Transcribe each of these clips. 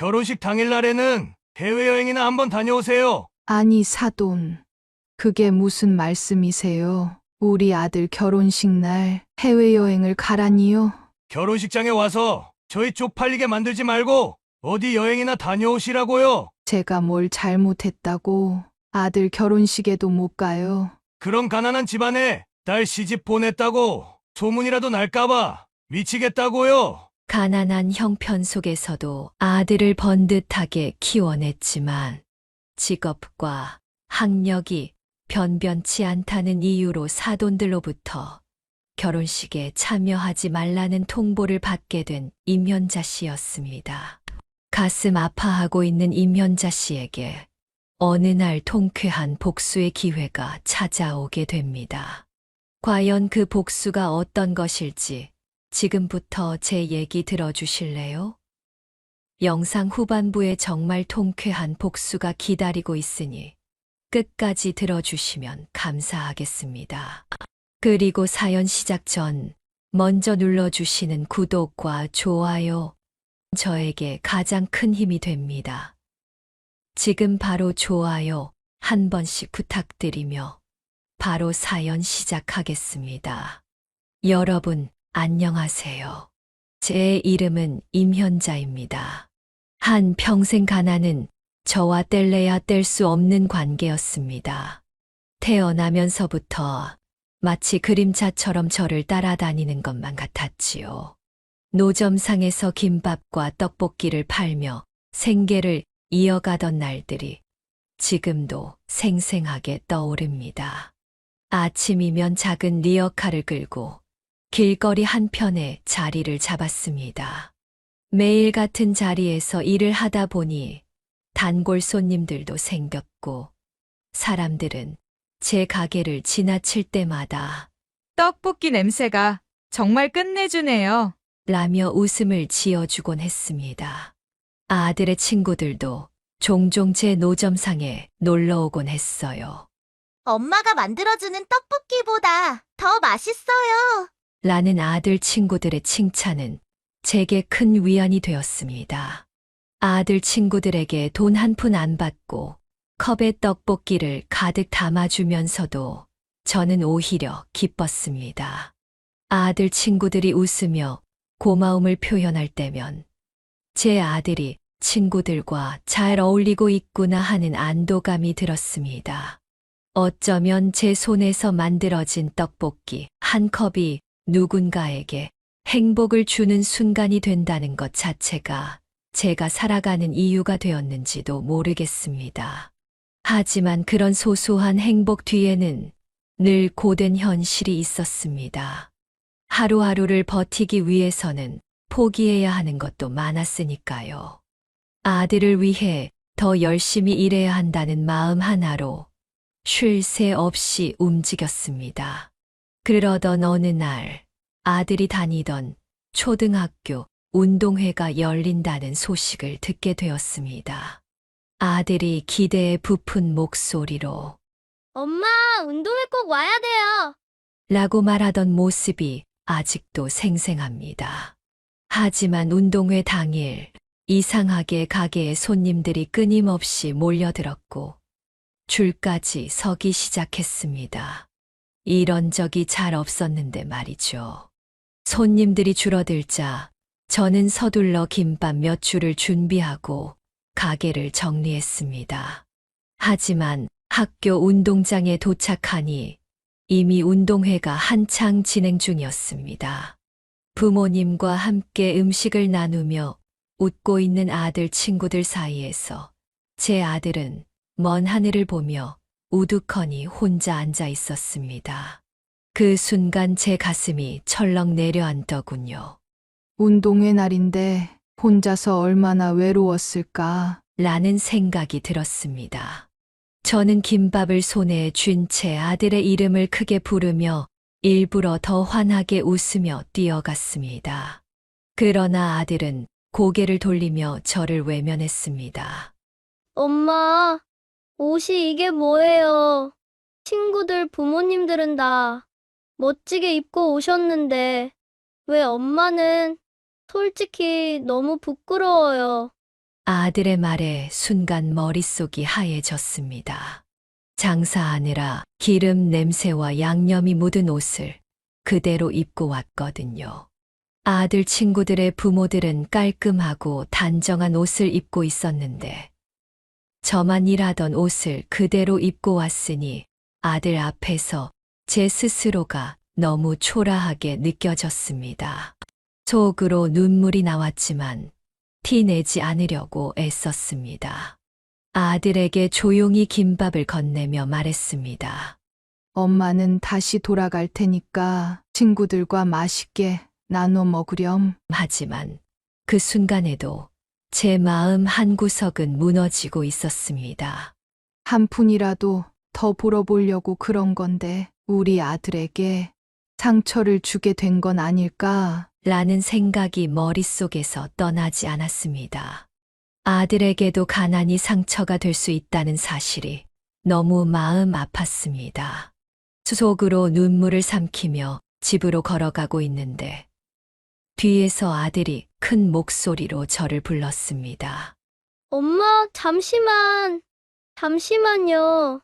결혼식 당일날에는 해외여행이나 한번 다녀오세요. 아니, 사돈. 그게 무슨 말씀이세요? 우리 아들 결혼식 날 해외여행을 가라니요? 결혼식장에 와서 저희 쪽팔리게 만들지 말고 어디 여행이나 다녀오시라고요. 제가 뭘 잘못했다고 아들 결혼식에도 못 가요. 그런 가난한 집안에 딸 시집 보냈다고 소문이라도 날까봐 미치겠다고요. 가난한 형편 속에서도 아들을 번듯하게 키워냈지만 직업과 학력이 변변치 않다는 이유로 사돈들로부터 결혼식에 참여하지 말라는 통보를 받게 된 임현자 씨였습니다. 가슴 아파하고 있는 임현자 씨에게 어느 날 통쾌한 복수의 기회가 찾아오게 됩니다. 과연 그 복수가 어떤 것일지 지금부터 제 얘기 들어주실래요? 영상 후반부에 정말 통쾌한 복수가 기다리고 있으니 끝까지 들어주시면 감사하겠습니다. 그리고 사연 시작 전 먼저 눌러주시는 구독과 좋아요, 저에게 가장 큰 힘이 됩니다. 지금 바로 좋아요 한 번씩 부탁드리며 바로 사연 시작하겠습니다. 여러분, 안녕하세요. 제 이름은 임현자입니다. 한 평생 가난은 저와 뗄래야 뗄 수 없는 관계였습니다. 태어나면서부터 마치 그림자처럼 저를 따라다니는 것만 같았지요. 노점상에서 김밥과 떡볶이를 팔며 생계를 이어가던 날들이 지금도 생생하게 떠오릅니다. 아침이면 작은 리어카를 끌고 길거리 한편에 자리를 잡았습니다. 매일 같은 자리에서 일을 하다 보니 단골 손님들도 생겼고 사람들은 제 가게를 지나칠 때마다 떡볶이 냄새가 정말 끝내주네요. 라며 웃음을 지어주곤 했습니다. 아들의 친구들도 종종 제 노점상에 놀러 오곤 했어요. 엄마가 만들어주는 떡볶이보다 더 맛있어요. 라는 아들 친구들의 칭찬은 제게 큰 위안이 되었습니다. 아들 친구들에게 돈 한 푼 안 받고 컵에 떡볶이를 가득 담아주면서도 저는 오히려 기뻤습니다. 아들 친구들이 웃으며 고마움을 표현할 때면 제 아들이 친구들과 잘 어울리고 있구나 하는 안도감이 들었습니다. 어쩌면 제 손에서 만들어진 떡볶이 한 컵이 누군가에게 행복을 주는 순간이 된다는 것 자체가 제가 살아가는 이유가 되었는지도 모르겠습니다. 하지만 그런 소소한 행복 뒤에는 늘 고된 현실이 있었습니다. 하루하루를 버티기 위해서는 포기해야 하는 것도 많았으니까요. 아들을 위해 더 열심히 일해야 한다는 마음 하나로 쉴 새 없이 움직였습니다. 그러던 어느 날 아들이 다니던 초등학교 운동회가 열린다는 소식을 듣게 되었습니다. 아들이 기대에 부푼 목소리로 엄마, 운동회 꼭 와야 돼요. 라고 말하던 모습이 아직도 생생합니다. 하지만 운동회 당일 이상하게 가게에 손님들이 끊임없이 몰려들었고 줄까지 서기 시작했습니다. 이런 적이 잘 없었는데 말이죠. 손님들이 줄어들자 저는 서둘러 김밥 몇 줄을 준비하고 가게를 정리했습니다. 하지만 학교 운동장에 도착하니 이미 운동회가 한창 진행 중이었습니다. 부모님과 함께 음식을 나누며 웃고 있는 아들 친구들 사이에서 제 아들은 먼 하늘을 보며 우두커니 혼자 앉아 있었습니다. 그 순간 제 가슴이 철렁 내려앉더군요. 운동회 날인데 혼자서 얼마나 외로웠을까? 라는 생각이 들었습니다. 저는 김밥을 손에 쥔 채 아들의 이름을 크게 부르며 일부러 더 환하게 웃으며 뛰어갔습니다. 그러나 아들은 고개를 돌리며 저를 외면했습니다. 엄마, 옷이 이게 뭐예요? 친구들, 부모님들은 다 멋지게 입고 오셨는데 왜 엄마는 솔직히 너무 부끄러워요. 아들의 말에 순간 머릿속이 하얘졌습니다. 장사하느라 기름 냄새와 양념이 묻은 옷을 그대로 입고 왔거든요. 아들 친구들의 부모들은 깔끔하고 단정한 옷을 입고 있었는데 저만 일하던 옷을 그대로 입고 왔으니 아들 앞에서 제 스스로가 너무 초라하게 느껴졌습니다. 속으로 눈물이 나왔지만 티내지 않으려고 애썼습니다. 아들에게 조용히 김밥을 건네며 말했습니다. 엄마는 다시 돌아갈 테니까 친구들과 맛있게 나눠 먹으렴. 하지만 그 순간에도 제 마음 한구석은 무너지고 있었습니다. 한 푼이라도 더 벌어보려고 그런 건데 우리 아들에게 상처를 주게 된 건 아닐까? 라는 생각이 머릿속에서 떠나지 않았습니다. 아들에게도 가난이 상처가 될 수 있다는 사실이 너무 마음 아팠습니다. 속으로 눈물을 삼키며 집으로 걸어가고 있는데 뒤에서 아들이 큰 목소리로 저를 불렀습니다. 엄마, 잠시만요.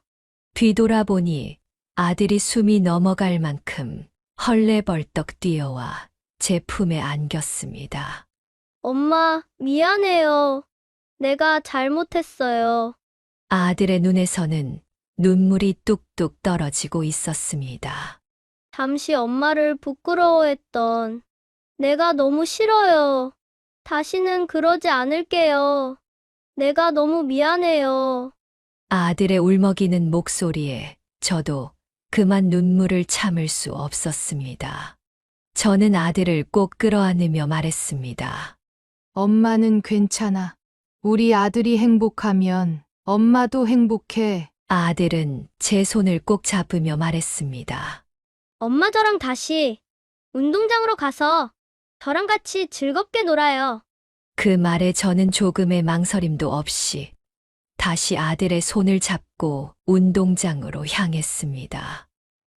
뒤돌아보니 아들이 숨이 넘어갈 만큼 헐레벌떡 뛰어와 제 품에 안겼습니다. 엄마, 미안해요. 내가 잘못했어요. 아들의 눈에서는 눈물이 뚝뚝 떨어지고 있었습니다. 잠시 엄마를 부끄러워했던 내가 너무 싫어요. 다시는 그러지 않을게요. 내가 너무 미안해요. 아들의 울먹이는 목소리에 저도 그만 눈물을 참을 수 없었습니다. 저는 아들을 꼭 끌어안으며 말했습니다. 엄마는 괜찮아. 우리 아들이 행복하면 엄마도 행복해. 아들은 제 손을 꼭 잡으며 말했습니다. 엄마 저랑 다시 운동장으로 가서 저랑 같이 즐겁게 놀아요. 그 말에 저는 조금의 망설임도 없이 다시 아들의 손을 잡고 운동장으로 향했습니다.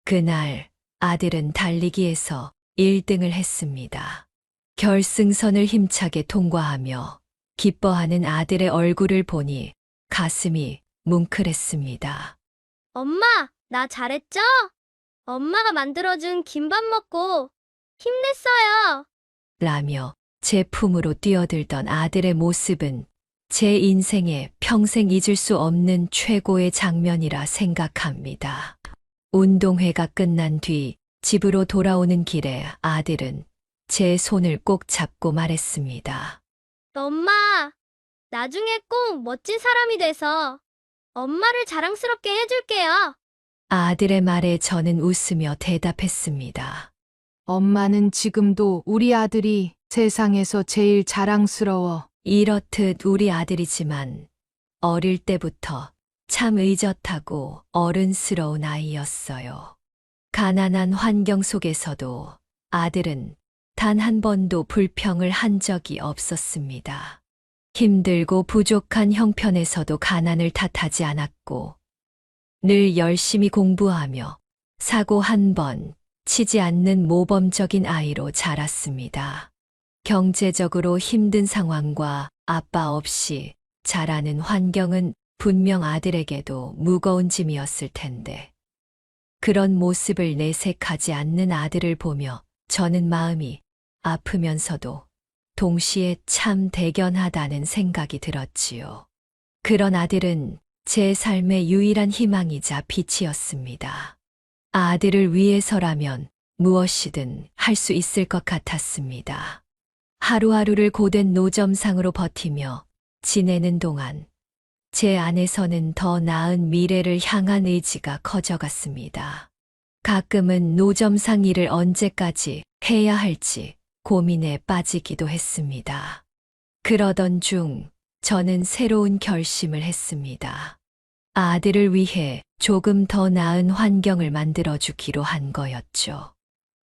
그날 아들은 달리기에서 1등을 했습니다. 결승선을 힘차게 통과하며 기뻐하는 아들의 얼굴을 보니 가슴이 뭉클했습니다. 엄마, 나 잘했죠? 엄마가 만들어준 김밥 먹고 힘냈어요. 라며 제 품으로 뛰어들던 아들의 모습은 제 인생에 평생 잊을 수 없는 최고의 장면이라 생각합니다. 운동회가 끝난 뒤 집으로 돌아오는 길에 아들은 제 손을 꼭 잡고 말했습니다. 엄마, 나중에 꼭 멋진 사람이 돼서 엄마를 자랑스럽게 해줄게요. 아들의 말에 저는 웃으며 대답했습니다. 엄마는 지금도 우리 아들이 세상에서 제일 자랑스러워. 이렇듯 우리 아들이지만 어릴 때부터 참 의젓하고 어른스러운 아이였어요. 가난한 환경 속에서도 아들은 단 한 번도 불평을 한 적이 없었습니다. 힘들고 부족한 형편에서도 가난을 탓하지 않았고 늘 열심히 공부하며 사고 한 번 치지 않는 모범적인 아이로 자랐습니다. 경제적으로 힘든 상황과 아빠 없이 자라는 환경은 분명 아들에게도 무거운 짐이었을 텐데 그런 모습을 내색하지 않는 아들을 보며 저는 마음이 아프면서도 동시에 참 대견하다는 생각이 들었지요. 그런 아들은 제 삶의 유일한 희망이자 빛이었습니다. 아들을 위해서라면 무엇이든 할 수 있을 것 같았습니다. 하루하루를 고된 노점상으로 버티며 지내는 동안 제 안에서는 더 나은 미래를 향한 의지가 커져갔습니다. 가끔은 노점상 일을 언제까지 해야 할지 고민에 빠지기도 했습니다. 그러던 중 저는 새로운 결심을 했습니다. 아들을 위해 조금 더 나은 환경을 만들어주기로 한 거였죠.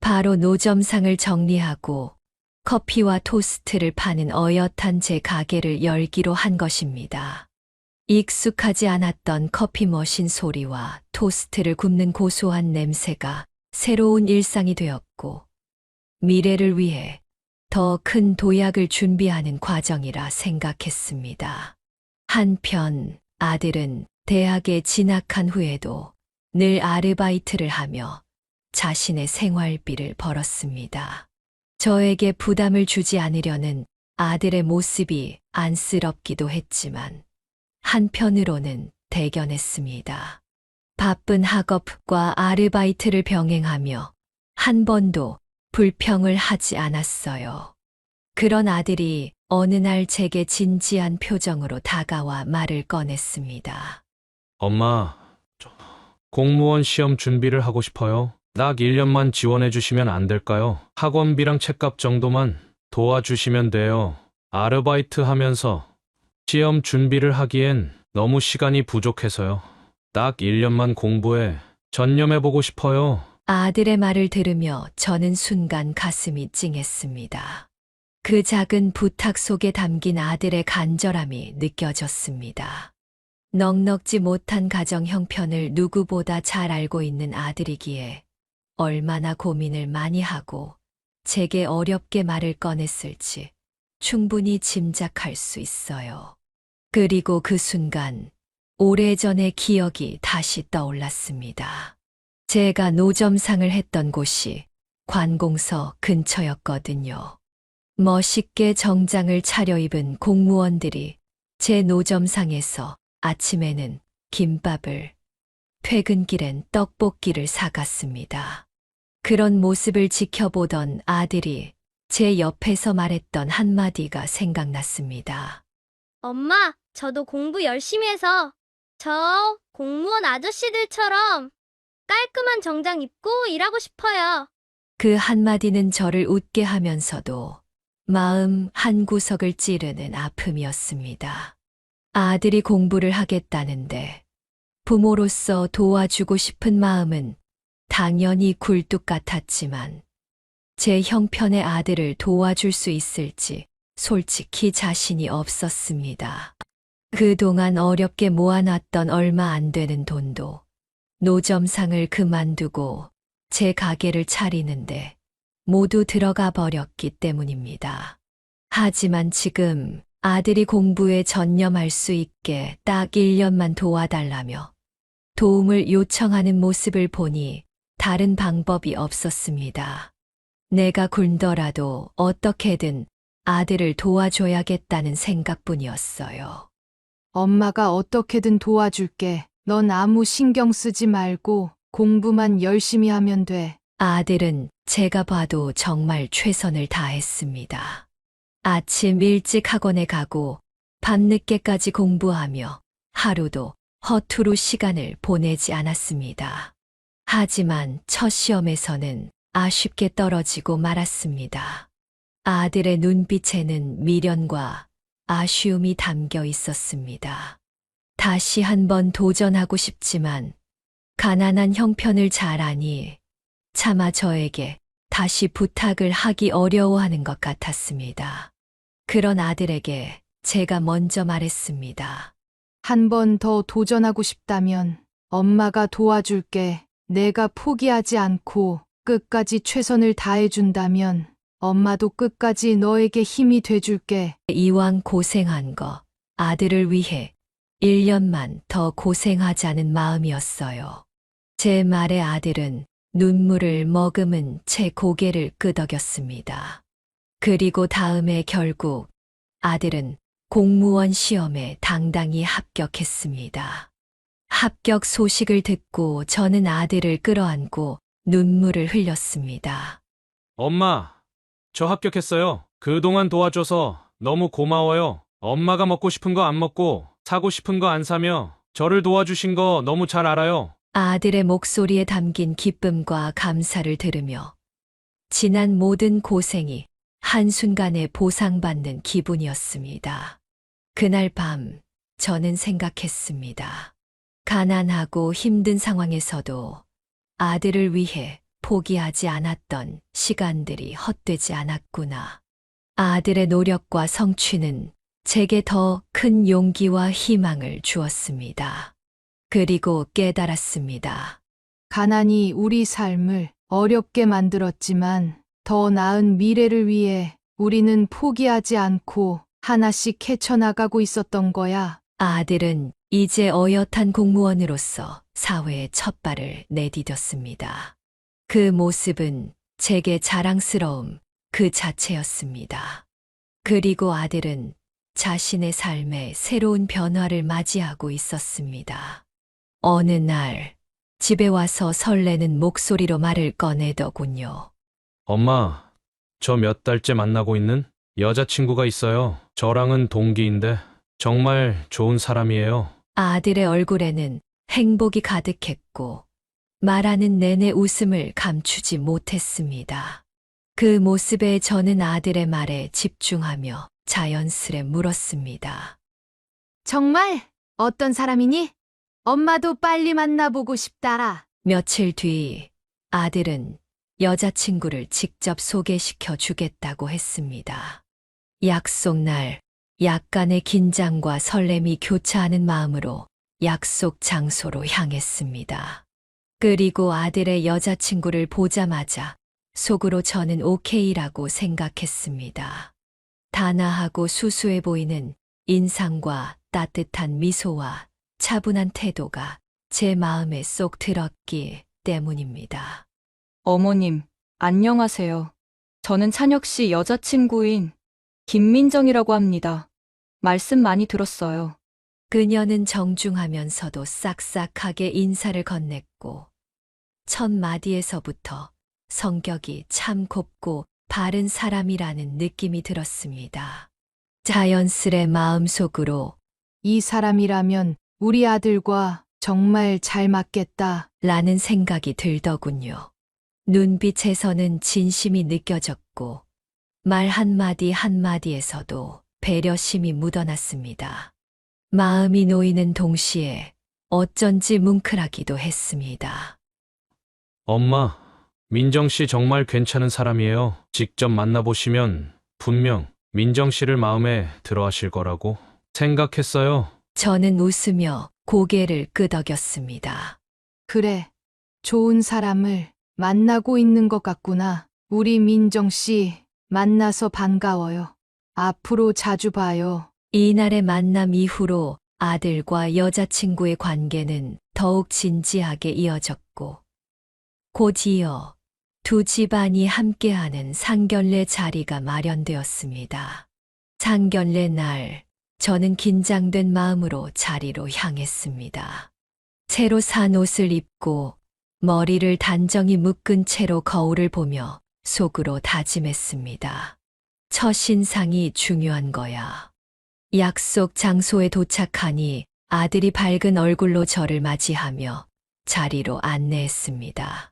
바로 노점상을 정리하고 커피와 토스트를 파는 어엿한 제 가게를 열기로 한 것입니다. 익숙하지 않았던 커피 머신 소리와 토스트를 굽는 고소한 냄새가 새로운 일상이 되었고, 미래를 위해 더 큰 도약을 준비하는 과정이라 생각했습니다. 한편 아들은 대학에 진학한 후에도 늘 아르바이트를 하며 자신의 생활비를 벌었습니다. 저에게 부담을 주지 않으려는 아들의 모습이 안쓰럽기도 했지만 한편으로는 대견했습니다. 바쁜 학업과 아르바이트를 병행하며 한 번도 불평을 하지 않았어요. 그런 아들이 어느 날 제게 진지한 표정으로 다가와 말을 꺼냈습니다. 엄마, 저 공무원 시험 준비를 하고 싶어요. 딱 1년만 지원해 주시면 안 될까요? 학원비랑 책값 정도만 도와주시면 돼요. 아르바이트 하면서 시험 준비를 하기엔 너무 시간이 부족해서요. 딱 1년만 공부에 전념해보고 싶어요. 아들의 말을 들으며 저는 순간 가슴이 찡했습니다. 그 작은 부탁 속에 담긴 아들의 간절함이 느껴졌습니다. 넉넉지 못한 가정 형편을 누구보다 잘 알고 있는 아들이기에 얼마나 고민을 많이 하고 제게 어렵게 말을 꺼냈을지 충분히 짐작할 수 있어요. 그리고 그 순간 오래전의 기억이 다시 떠올랐습니다. 제가 노점상을 했던 곳이 관공서 근처였거든요. 멋있게 정장을 차려입은 공무원들이 제 노점상에서 아침에는 김밥을, 퇴근길엔 떡볶이를 사갔습니다. 그런 모습을 지켜보던 아들이 제 옆에서 말했던 한마디가 생각났습니다. 엄마, 저도 공부 열심히 해서 저 공무원 아저씨들처럼 깔끔한 정장 입고 일하고 싶어요. 그 한마디는 저를 웃게 하면서도 마음 한구석을 찌르는 아픔이었습니다. 아들이 공부를 하겠다는데 부모로서 도와주고 싶은 마음은 당연히 굴뚝 같았지만 제 형편의 아들을 도와줄 수 있을지 솔직히 자신이 없었습니다. 그동안 어렵게 모아놨던 얼마 안 되는 돈도 노점상을 그만두고 제 가게를 차리는데 모두 들어가 버렸기 때문입니다. 하지만 지금 아들이 공부에 전념할 수 있게 딱 1년만 도와달라며 도움을 요청하는 모습을 보니 다른 방법이 없었습니다. 내가 굴더라도 어떻게든 아들을 도와줘야겠다는 생각뿐이었어요. 엄마가 어떻게든 도와줄게. 넌 아무 신경 쓰지 말고 공부만 열심히 하면 돼. 아들은 제가 봐도 정말 최선을 다했습니다. 아침 일찍 학원에 가고 밤늦게까지 공부하며 하루도 허투루 시간을 보내지 않았습니다. 하지만 첫 시험에서는 아쉽게 떨어지고 말았습니다. 아들의 눈빛에는 미련과 아쉬움이 담겨 있었습니다. 다시 한번 도전하고 싶지만 가난한 형편을 잘 아니 차마 저에게 다시 부탁을 하기 어려워하는 것 같았습니다. 그런 아들에게 제가 먼저 말했습니다. 한 번 더 도전하고 싶다면 엄마가 도와줄게. 내가 포기하지 않고 끝까지 최선을 다해준다면 엄마도 끝까지 너에게 힘이 돼줄게. 이왕 고생한 거 아들을 위해 1년만 더 고생하자는 마음이었어요. 제 말에 아들은 눈물을 머금은 채 고개를 끄덕였습니다. 그리고 다음에 결국 아들은 공무원 시험에 당당히 합격했습니다. 합격 소식을 듣고 저는 아들을 끌어안고 눈물을 흘렸습니다. 엄마, 저 합격했어요. 그동안 도와줘서 너무 고마워요. 엄마가 먹고 싶은 거 안 먹고 사고 싶은 거 안 사며 저를 도와주신 거 너무 잘 알아요. 아들의 목소리에 담긴 기쁨과 감사를 들으며 지난 모든 고생이 한순간에 보상받는 기분이었습니다. 그날 밤 저는 생각했습니다. 가난하고 힘든 상황에서도 아들을 위해 포기하지 않았던 시간들이 헛되지 않았구나. 아들의 노력과 성취는 제게 더 큰 용기와 희망을 주었습니다. 그리고 깨달았습니다. 가난이 우리 삶을 어렵게 만들었지만 더 나은 미래를 위해 우리는 포기하지 않고 하나씩 헤쳐나가고 있었던 거야. 아들은 이제 어엿한 공무원으로서 사회에 첫 발을 내디뎠습니다. 그 모습은 제게 자랑스러움 그 자체였습니다. 그리고 아들은 자신의 삶에 새로운 변화를 맞이하고 있었습니다. 어느 날 집에 와서 설레는 목소리로 말을 꺼내더군요. 엄마, 저 몇 달째 만나고 있는 여자친구가 있어요. 저랑은 동기인데 정말 좋은 사람이에요. 아들의 얼굴에는 행복이 가득했고 말하는 내내 웃음을 감추지 못했습니다. 그 모습에 저는 아들의 말에 집중하며 자연스레 물었습니다. 정말? 어떤 사람이니? 엄마도 빨리 만나보고 싶다. 며칠 뒤 아들은 여자친구를 직접 소개시켜 주겠다고 했습니다. 약속 날 약간의 긴장과 설렘이 교차하는 마음으로 약속 장소로 향했습니다. 그리고 아들의 여자친구를 보자마자 속으로 저는 오케이라고 생각했습니다. 단아하고 수수해 보이는 인상과 따뜻한 미소와 차분한 태도가 제 마음에 쏙 들었기 때문입니다. 어머님, 안녕하세요. 저는 찬혁 씨 여자친구인 김민정이라고 합니다. 말씀 많이 들었어요. 그녀는 정중하면서도 싹싹하게 인사를 건넸고 첫 마디에서부터 성격이 참 곱고 바른 사람이라는 느낌이 들었습니다. 자연스레 마음속으로 이 사람이라면 우리 아들과 정말 잘 맞겠다. 라는 생각이 들더군요. 눈빛에서는 진심이 느껴졌고 말 한마디 한마디에서도 배려심이 묻어났습니다. 마음이 놓이는 동시에 어쩐지 뭉클하기도 했습니다. 엄마, 민정 씨 정말 괜찮은 사람이에요. 직접 만나보시면 분명 민정 씨를 마음에 들어 하실 거라고 생각했어요. 저는 웃으며 고개를 끄덕였습니다. 그래, 좋은 사람을 만나고 있는 것 같구나. 우리 민정 씨 만나서 반가워요. 앞으로 자주 봐요. 이날의 만남 이후로 아들과 여자친구의 관계는 더욱 진지하게 이어졌고 곧 이어 두 집안이 함께하는 상견례 자리가 마련되었습니다. 상견례 날 저는 긴장된 마음으로 자리로 향했습니다. 새로 산 옷을 입고 머리를 단정히 묶은 채로 거울을 보며 속으로 다짐했습니다. 첫 인상이 중요한 거야. 약속 장소에 도착하니 아들이 밝은 얼굴로 저를 맞이하며 자리로 안내했습니다.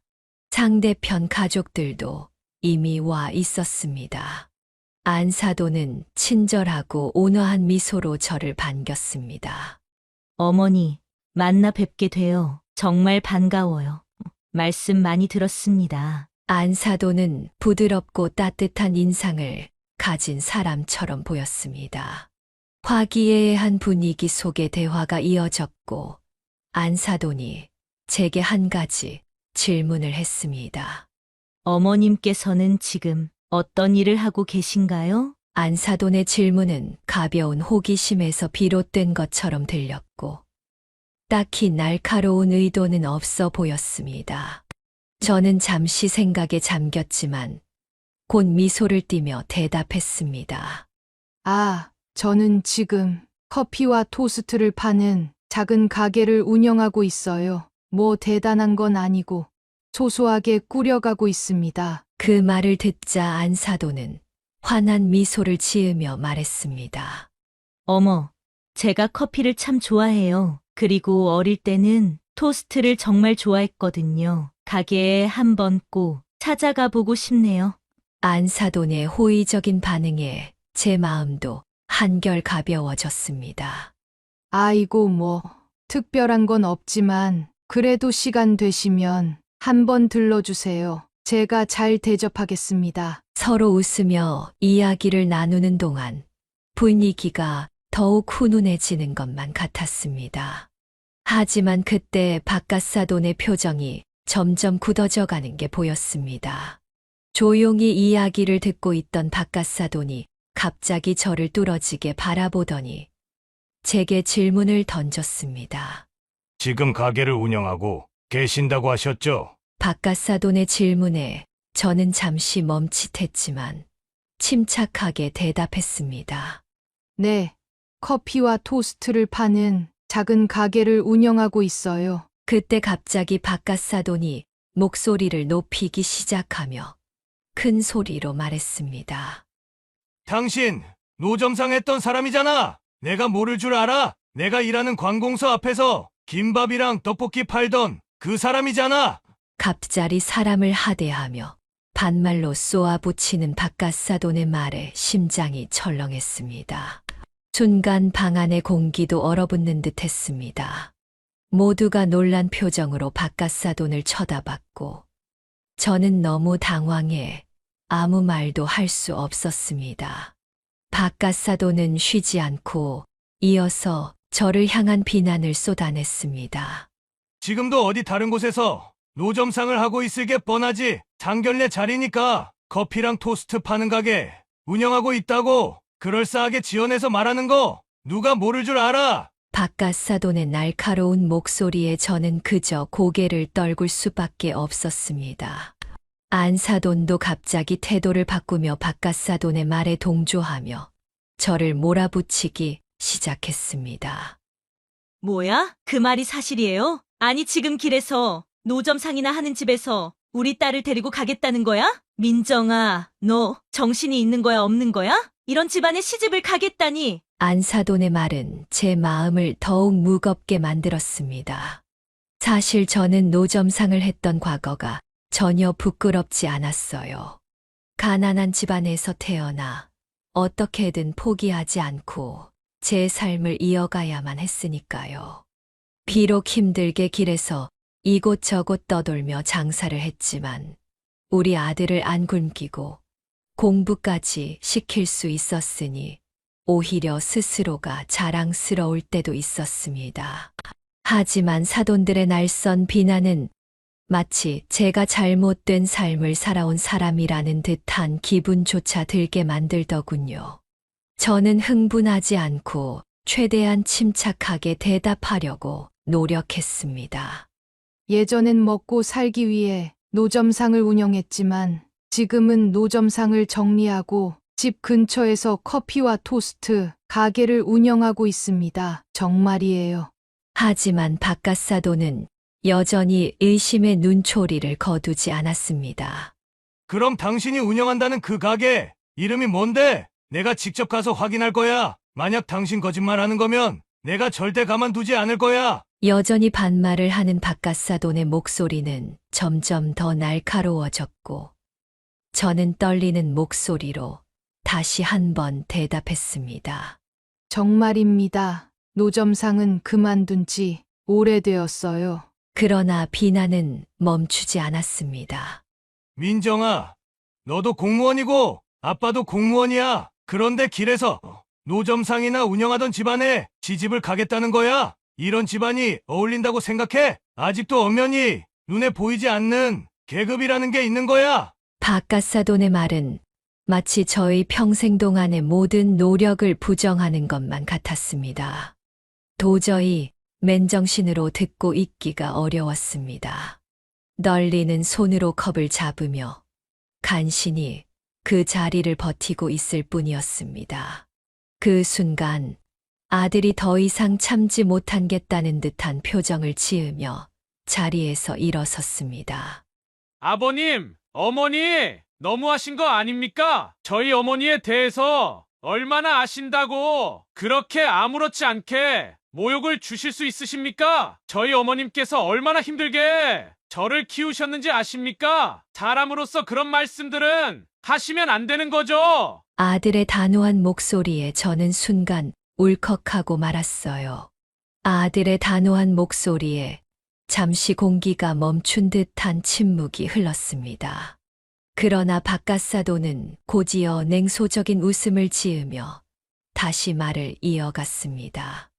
상대편 가족들도 이미 와 있었습니다. 안사도는 친절하고 온화한 미소로 저를 반겼습니다. 어머니, 만나 뵙게 되어 정말 반가워요. 말씀 많이 들었습니다. 안사도는 부드럽고 따뜻한 인상을 가진 사람처럼 보였습니다. 화기애애한 분위기 속에 대화가 이어졌고 안사돈이 제게 한 가지 질문을 했습니다. 어머님께서는 지금 어떤 일을 하고 계신가요? 안사돈의 질문은 가벼운 호기심에서 비롯된 것처럼 들렸고 딱히 날카로운 의도는 없어 보였습니다. 저는 잠시 생각에 잠겼지만 곧 미소를 띠며 대답했습니다. 아, 저는 지금 커피와 토스트를 파는 작은 가게를 운영하고 있어요. 뭐 대단한 건 아니고 소소하게 꾸려가고 있습니다. 그 말을 듣자 안사돈은 환한 미소를 지으며 말했습니다. 어머, 제가 커피를 참 좋아해요. 그리고 어릴 때는 토스트를 정말 좋아했거든요. 가게에 한번 꼭 찾아가 보고 싶네요. 안사돈의 호의적인 반응에 제 마음도 한결 가벼워졌습니다. 아이고 뭐 특별한 건 없지만 그래도 시간 되시면 한번 들러주세요. 제가 잘 대접하겠습니다. 서로 웃으며 이야기를 나누는 동안 분위기가 더욱 훈훈해지는 것만 같았습니다. 하지만 그때 바깥사돈의 표정이 점점 굳어져 가는 게 보였습니다. 조용히 이야기를 듣고 있던 박갓사돈이 갑자기 저를 뚫어지게 바라보더니 제게 질문을 던졌습니다. 지금 가게를 운영하고 계신다고 하셨죠? 박갓사돈의 질문에 저는 잠시 멈칫했지만 침착하게 대답했습니다. 네, 커피와 토스트를 파는 작은 가게를 운영하고 있어요. 그때 갑자기 박갓사돈이 목소리를 높이기 시작하며 큰 소리로 말했습니다. 당신 노점상 했던 사람이잖아. 내가 모를 줄 알아? 내가 일하는 관공서 앞에서 김밥이랑 떡볶이 팔던 그 사람이잖아. 갑자기 사람을 하대하며 반말로 쏘아붙이는 박갓사돈의 말에 심장이 철렁했습니다. 순간 방 안의 공기도 얼어붙는 듯 했습니다. 모두가 놀란 표정으로 박갓사돈을 쳐다봤고 저는 너무 당황해 아무 말도 할 수 없었습니다. 박갓사돈은 쉬지 않고 이어서 저를 향한 비난을 쏟아냈습니다. 지금도 어디 다른 곳에서 노점상을 하고 있을 게 뻔하지. 상견례 자리니까 커피랑 토스트 파는 가게 운영하고 있다고 그럴싸하게 지어내서 말하는 거 누가 모를 줄 알아? 박갓사돈의 날카로운 목소리에 저는 그저 고개를 떨굴 수밖에 없었습니다. 안사돈도 갑자기 태도를 바꾸며 박갓사돈의 말에 동조하며 저를 몰아붙이기 시작했습니다. 뭐야? 그 말이 사실이에요? 아니, 지금 길에서 노점상이나 하는 집에서 우리 딸을 데리고 가겠다는 거야? 민정아, 너 정신이 있는 거야, 없는 거야? 이런 집안에 시집을 가겠다니. 안사돈의 말은 제 마음을 더욱 무겁게 만들었습니다. 사실 저는 노점상을 했던 과거가 전혀 부끄럽지 않았어요. 가난한 집안에서 태어나 어떻게든 포기하지 않고 제 삶을 이어가야만 했으니까요. 비록 힘들게 길에서 이곳저곳 떠돌며 장사를 했지만 우리 아들을 안 굶기고 공부까지 시킬 수 있었으니 오히려 스스로가 자랑스러울 때도 있었습니다. 하지만 사돈들의 날선 비난은 마치 제가 잘못된 삶을 살아온 사람이라는 듯한 기분조차 들게 만들더군요. 저는 흥분하지 않고 최대한 침착하게 대답하려고 노력했습니다. 예전엔 먹고 살기 위해 노점상을 운영했지만 지금은 노점상을 정리하고 집 근처에서 커피와 토스트 가게를 운영하고 있습니다. 정말이에요. 하지만 박갓사돈은 여전히 의심의 눈초리를 거두지 않았습니다. 그럼 당신이 운영한다는 그 가게 이름이 뭔데? 내가 직접 가서 확인할 거야. 만약 당신 거짓말하는 거면 내가 절대 가만두지 않을 거야. 여전히 반말을 하는 박갓사돈의 목소리는 점점 더 날카로워졌고 저는 떨리는 목소리로 다시 한 번 대답했습니다. 정말입니다. 노점상은 그만둔 지 오래되었어요. 그러나 비난은 멈추지 않았습니다. 민정아, 너도 공무원이고 아빠도 공무원이야. 그런데 길에서 노점상이나 운영하던 집안에 시집을 가겠다는 거야? 이런 집안이 어울린다고 생각해? 아직도 엄연히 눈에 보이지 않는 계급이라는 게 있는 거야. 박갓사돈의 말은 마치 저의 평생 동안의 모든 노력을 부정하는 것만 같았습니다. 도저히 맨정신으로 듣고 있기가 어려웠습니다. 떨리는 손으로 컵을 잡으며 간신히 그 자리를 버티고 있을 뿐이었습니다. 그 순간 아들이 더 이상 참지 못하겠다는 듯한 표정을 지으며 자리에서 일어섰습니다. 아버님, 어머니, 너무하신 거 아닙니까? 저희 어머니에 대해서 얼마나 아신다고 그렇게 아무렇지 않게 모욕을 주실 수 있으십니까? 저희 어머님께서 얼마나 힘들게 저를 키우셨는지 아십니까? 사람으로서 그런 말씀들은 하시면 안 되는 거죠? 아들의 단호한 목소리에 저는 순간 울컥하고 말았어요. 아들의 단호한 목소리에 잠시 공기가 멈춘 듯한 침묵이 흘렀습니다. 그러나 박갓사돈은 곧이어 냉소적인 웃음을 지으며 다시 말을 이어갔습니다.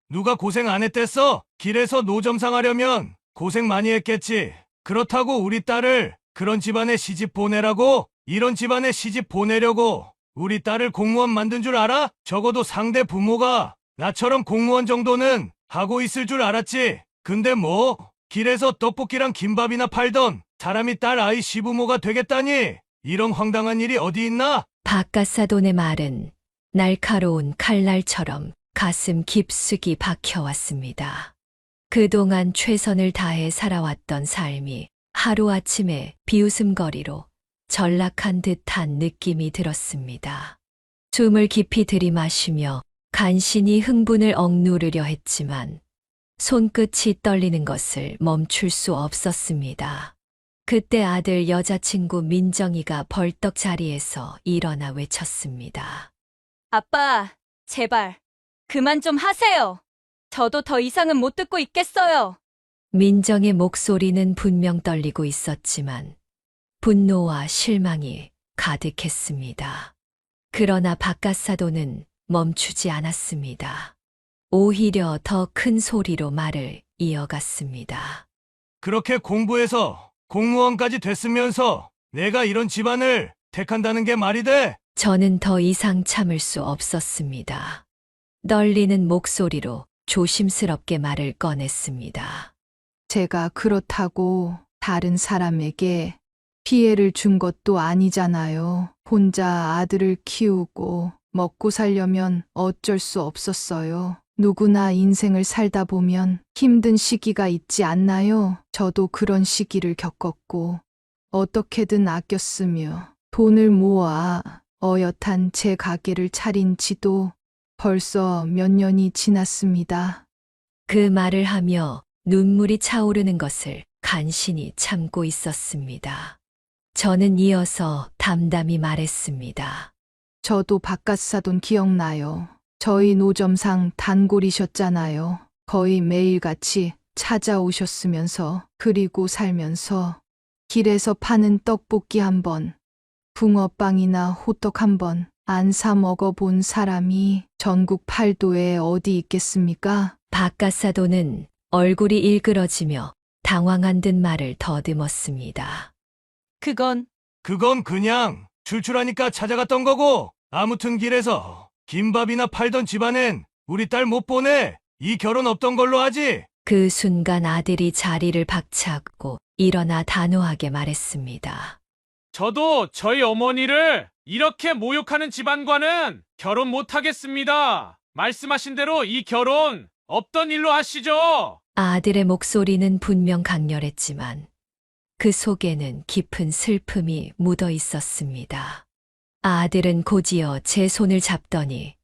누가 고생 안 했댔어? 길에서 노점상 하려면 고생 많이 했겠지. 그렇다고 우리 딸을 그런 집안에 시집 보내라고? 이런 집안에 시집 보내려고 우리 딸을 공무원 만든 줄 알아? 적어도 상대 부모가 나처럼 공무원 정도는 하고 있을 줄 알았지. 근데 뭐 길에서 떡볶이랑 김밥이나 팔던 사람이 딸 아이 시부모가 되겠다니. 이런 황당한 일이 어디 있나? 박가사돈의 말은 날카로운 칼날처럼 가슴 깊숙이 박혀왔습니다. 그동안 최선을 다해 살아왔던 삶이 하루아침에 비웃음거리로 전락한 듯한 느낌이 들었습니다. 숨을 깊이 들이마시며 간신히 흥분을 억누르려 했지만 손끝이 떨리는 것을 멈출 수 없었습니다. 그때 아들 여자친구 민정이가 벌떡 자리에서 일어나 외쳤습니다. 아빠, 제발, 그만 좀 하세요. 저도 더 이상은 못 듣고 있겠어요. 민정의 목소리는 분명 떨리고 있었지만 분노와 실망이 가득했습니다. 그러나 박가사도는 멈추지 않았습니다. 오히려 더 큰 소리로 말을 이어갔습니다. 그렇게 공부해서 공무원까지 됐으면서 내가 이런 집안을 택한다는 게 말이 돼? 저는 더 이상 참을 수 없었습니다. 떨리는 목소리로 조심스럽게 말을 꺼냈습니다. 제가 그렇다고 다른 사람에게 피해를 준 것도 아니잖아요. 혼자 아들을 키우고 먹고 살려면 어쩔 수 없었어요. 누구나 인생을 살다 보면 힘든 시기가 있지 않나요? 저도 그런 시기를 겪었고 어떻게든 아꼈으며 돈을 모아 어엿한 제 가게를 차린 지도 벌써 몇 년이 지났습니다. 그 말을 하며 눈물이 차오르는 것을 간신히 참고 있었습니다. 저는 이어서 담담히 말했습니다. 저도 바깥사돈 기억나요. 저희 노점상 단골이셨잖아요. 거의 매일같이 찾아오셨으면서 그리고 살면서 길에서 파는 떡볶이 한 번, 붕어빵이나 호떡 한 번 안 사 먹어본 사람이 전국 팔도에 어디 있겠습니까? 박가사도는 얼굴이 일그러지며 당황한 듯 말을 더듬었습니다. 그건 그건 그냥 출출하니까 찾아갔던 거고, 아무튼 길에서 김밥이나 팔던 집안엔 우리 딸 못 보내. 이 결혼 없던 걸로 하지. 그 순간 아들이 자리를 박차고 일어나 단호하게 말했습니다. 저도 저희 어머니를 이렇게 모욕하는 집안과는 결혼 못 하겠습니다. 말씀하신 대로 이 결혼 없던 일로 하시죠. 아들의 목소리는 분명 강렬했지만 그 속에는 깊은 슬픔이 묻어 있었습니다. 아들은 곧이어 제 손을 잡더니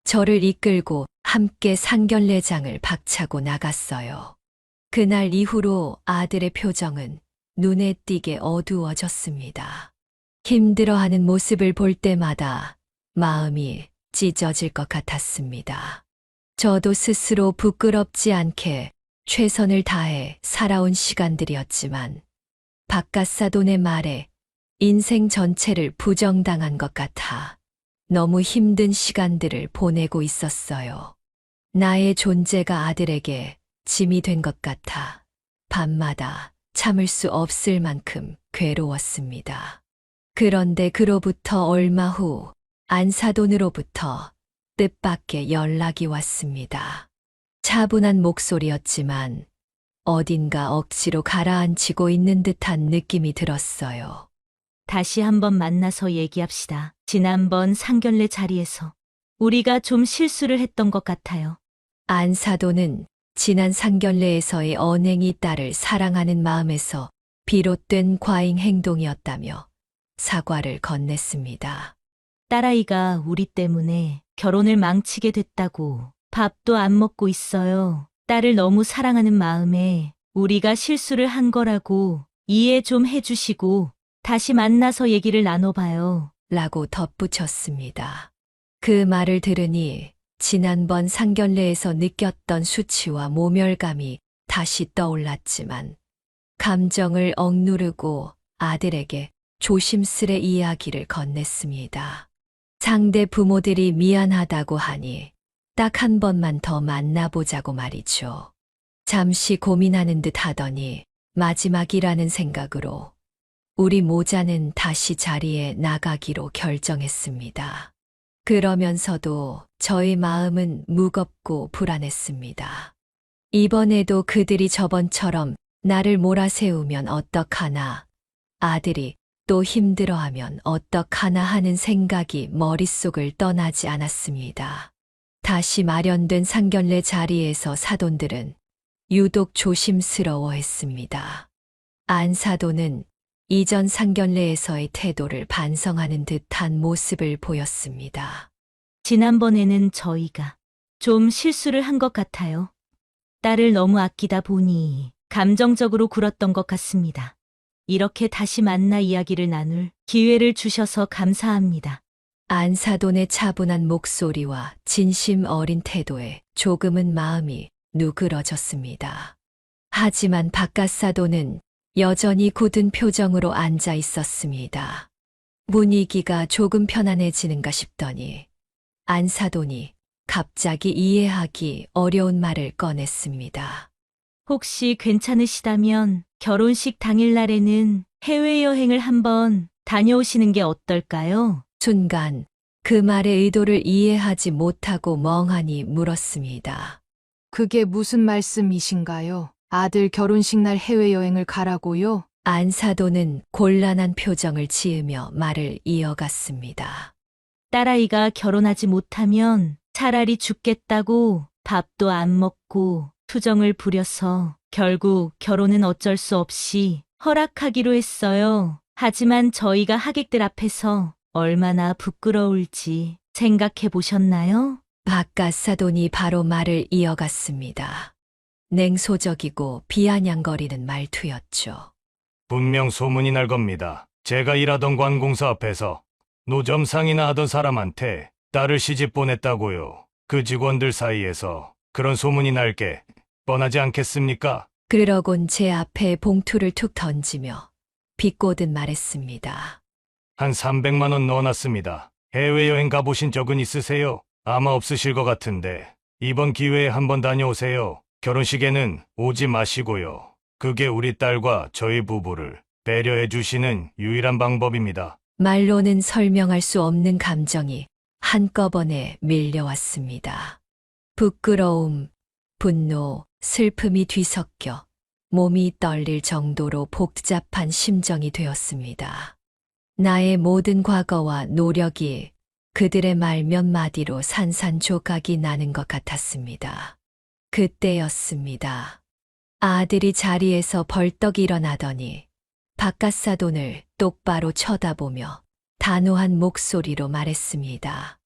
저를 이끌고 함께 상견례장을 박차고 나갔어요. 그날 이후로 아들의 표정은 눈에 띄게 어두워졌습니다. 힘들어하는 모습을 볼 때마다 마음이 찢어질 것 같았습니다. 저도 스스로 부끄럽지 않게 최선을 다해 살아온 시간들이었지만 박가사돈의 말에 인생 전체를 부정당한 것 같아 너무 힘든 시간들을 보내고 있었어요. 나의 존재가 아들에게 짐이 된 것 같아 밤마다 참을 수 없을 만큼 괴로웠습니다. 그런데 그로부터 얼마 후 안사돈으로부터 뜻밖의 연락이 왔습니다. 차분한 목소리였지만 어딘가 억지로 가라앉히고 있는 듯한 느낌이 들었어요. 다시 한번 만나서 얘기합시다. 지난번 상견례 자리에서 우리가 좀 실수를 했던 것 같아요. 안사돈은 지난 상견례에서의 언행이 딸을 사랑하는 마음에서 비롯된 과잉 행동이었다며 사과를 건넸습니다. 딸아이가 우리 때문에 결혼을 망치게 됐다고 밥도 안 먹고 있어요. 딸을 너무 사랑하는 마음에 우리가 실수를 한 거라고 이해 좀 해주시고 다시 만나서 얘기를 나눠봐요. 라고 덧붙였습니다. 그 말을 들으니 지난번 상견례에서 느꼈던 수치와 모멸감이 다시 떠올랐지만 감정을 억누르고 아들에게 조심스레 이야기를 건넸습니다. 상대 부모들이 미안하다고 하니 딱 한 번만 더 만나보자고 말이죠. 잠시 고민하는 듯 하더니 마지막이라는 생각으로 우리 모자는 다시 자리에 나가기로 결정했습니다. 그러면서도 저의 마음은 무겁고 불안했습니다. 이번에도 그들이 저번처럼 나를 몰아세우면 어떡하나, 아들이 또 힘들어하면 어떡하나 하는 생각이 머릿속을 떠나지 않았습니다. 다시 마련된 상견례 자리에서 사돈들은 유독 조심스러워했습니다. 안 사돈은 이전 상견례에서의 태도를 반성하는 듯한 모습을 보였습니다. 지난번에는 저희가 좀 실수를 한 것 같아요. 딸을 너무 아끼다 보니 감정적으로 굴었던 것 같습니다. 이렇게 다시 만나 이야기를 나눌 기회를 주셔서 감사합니다. 안 사돈의 차분한 목소리와 진심 어린 태도에 조금은 마음이 누그러졌습니다. 하지만 바깥 사돈은 여전히 굳은 표정으로 앉아 있었습니다. 분위기가 조금 편안해지는가 싶더니 안 사돈이 갑자기 이해하기 어려운 말을 꺼냈습니다. 혹시 괜찮으시다면 결혼식 당일날에는 해외여행을 한번 다녀오시는 게 어떨까요? 순간 그 말의 의도를 이해하지 못하고 멍하니 물었습니다. 그게 무슨 말씀이신가요? 아들 결혼식 날 해외여행을 가라고요? 안 사돈은 곤란한 표정을 지으며 말을 이어갔습니다. 딸아이가 결혼하지 못하면 차라리 죽겠다고 밥도 안 먹고 투정을 부려서 결국 결혼은 어쩔 수 없이 허락하기로 했어요. 하지만 저희가 하객들 앞에서 얼마나 부끄러울지 생각해 보셨나요? 바깥 사돈이 바로 말을 이어갔습니다. 냉소적이고 비아냥거리는 말투였죠. 분명 소문이 날 겁니다. 제가 일하던 관공서 앞에서 노점상이나 하던 사람한테 딸을 시집 보냈다고요. 그 직원들 사이에서 그런 소문이 날 게 뻔하지 않겠습니까? 그러곤 제 앞에 봉투를 툭 던지며 비꼬듯 말했습니다. 한 300만 원 넣어놨습니다. 해외여행 가보신 적은 있으세요? 아마 없으실 것 같은데 이번 기회에 한번 다녀오세요. 결혼식에는 오지 마시고요. 그게 우리 딸과 저희 부부를 배려해 주시는 유일한 방법입니다. 말로는 설명할 수 없는 감정이 한꺼번에 밀려왔습니다. 부끄러움, 분노, 슬픔이 뒤섞여 몸이 떨릴 정도로 복잡한 심정이 되었습니다. 나의 모든 과거와 노력이 그들의 말 몇 마디로 산산조각이 나는 것 같았습니다. 그때였습니다. 아들이 자리에서 벌떡 일어나더니 바깥 사돈을 똑바로 쳐다보며 단호한 목소리로 말했습니다.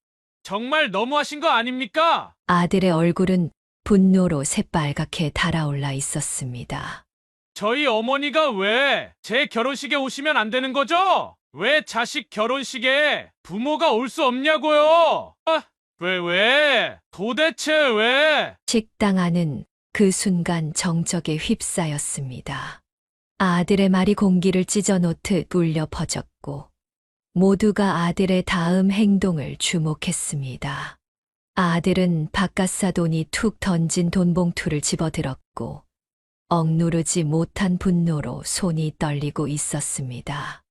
정말 너무하신 거 아닙니까? 아들의 얼굴은 분노로 새빨갛게 달아올라 있었습니다. 저희 어머니가 왜 제 결혼식에 오시면 안 되는 거죠? 왜 자식 결혼식에 부모가 올 수 없냐고요? 왜? 도대체 왜? 식당 안은 그 순간 정적에 휩싸였습니다. 아들의 말이 공기를 찢어놓듯 울려 퍼졌고 모두가 아들의 다음 행동을 주목했습니다. 아들은 바깥 사돈이 툭 던진 돈봉투를 집어들었고 억누르지 못한 분노로 손이 떨리고 있었습니다.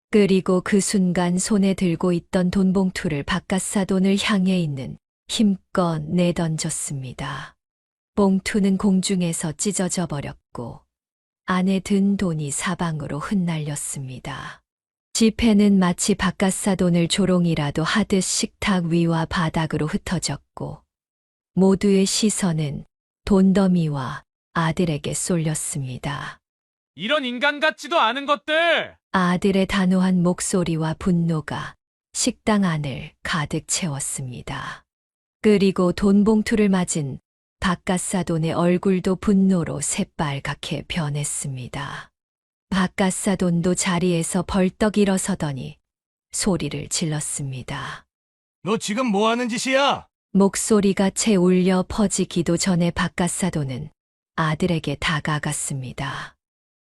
그리고 그 순간 손에 들고 있던 돈봉투를 바깥 사돈을 향해 있는 힘껏 내던졌습니다. 봉투는 공중에서 찢어져 버렸고 안에 든 돈이 사방으로 흩날렸습니다. 지폐는 마치 바깥 사돈을 조롱이라도 하듯 식탁 위와 바닥으로 흩어졌고 모두의 시선은 돈더미와 아들에게 쏠렸습니다. 이런 인간 같지도 않은 것들! 아들의 단호한 목소리와 분노가 식당 안을 가득 채웠습니다. 그리고 돈봉투를 맞은 바깥 사돈의 얼굴도 분노로 새빨갛게 변했습니다. 바깥 사돈도 자리에서 벌떡 일어서더니 소리를 질렀습니다. 너 지금 뭐 하는 짓이야? 목소리가 채 울려 퍼지기도 전에 바깥 사돈은 아들에게 다가갔습니다.